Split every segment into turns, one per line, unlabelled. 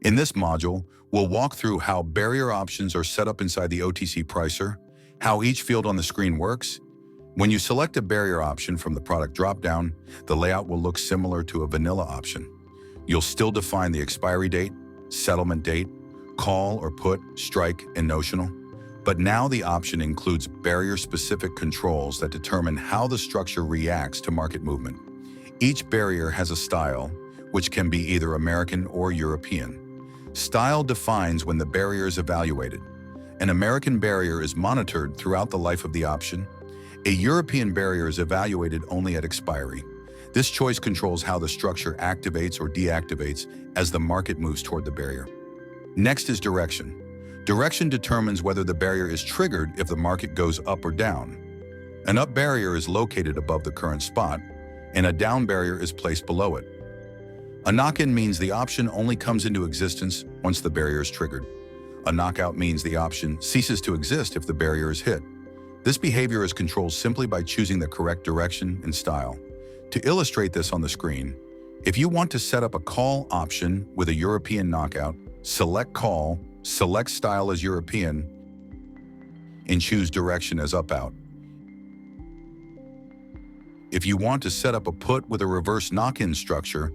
In this module, we'll walk through how barrier options are set up inside the OTC Pricer, how each field on the screen works. When you select a barrier option from the product dropdown, the layout will look similar to a vanilla option. You'll still define the expiry date, settlement date, call or put, strike, and notional. But now the option includes barrier-specific controls that determine how the structure reacts to market movement. Each barrier has a style, which can be either American or European. Style defines when the barrier is evaluated. An American barrier is monitored throughout the life of the option. A European barrier is evaluated only at expiry. This choice controls how the structure activates or deactivates as the market moves toward the barrier. Next is direction. Direction determines whether the barrier is triggered if the market goes up or down. An up barrier is located above the current spot, and a down barrier is placed below it. A knock-in means the option only comes into existence once the barrier is triggered. A knockout means the option ceases to exist if the barrier is hit. This behavior is controlled simply by choosing the correct direction and style. To illustrate this on the screen, if you want to set up a call option with a European knockout, select call, select style as European, and choose direction as up-out. If you want to set up a put with a reverse knock-in structure,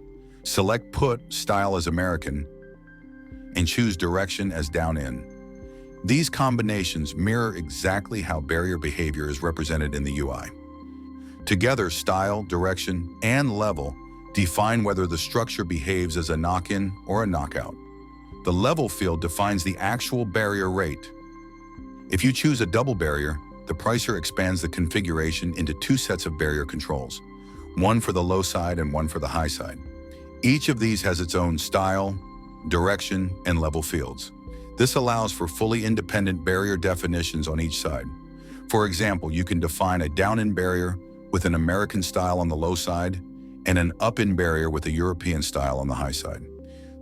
select put, style as American, and choose direction as down-in. These combinations mirror exactly how barrier behavior is represented in the UI. Together, style, direction, and level define whether the structure behaves as a knock-in or a knockout. The level field defines the actual barrier rate. If you choose a double barrier, the pricer expands the configuration into two sets of barrier controls, one for the low side and one for the high side. Each of these has its own style, direction, and level fields. This allows for fully independent barrier definitions on each side. For example, you can define a down-in barrier with an American style on the low side and an up-in barrier with a European style on the high side.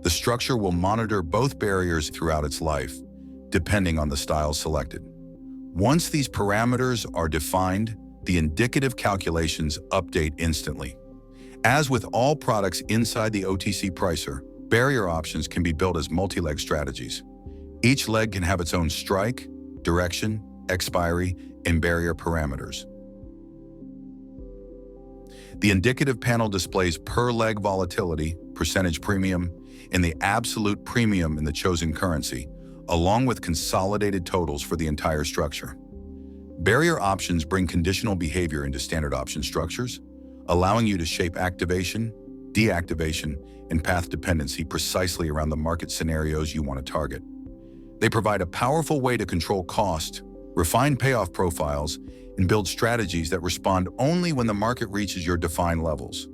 The structure will monitor both barriers throughout its life, depending on the style selected. Once these parameters are defined, the indicative calculations update instantly. As with all products inside the OTC Pricer, barrier options can be built as multi-leg strategies. Each leg can have its own strike, direction, expiry, and barrier parameters. The indicative panel displays per-leg volatility, percentage premium, and the absolute premium in the chosen currency, along with consolidated totals for the entire structure. Barrier options bring conditional behavior into standard option structures, allowing you to shape activation, deactivation, and path dependency precisely around the market scenarios you want to target. They provide a powerful way to control cost, refine payoff profiles, and build strategies that respond only when the market reaches your defined levels.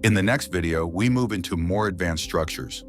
In the next video, we move into more advanced structures,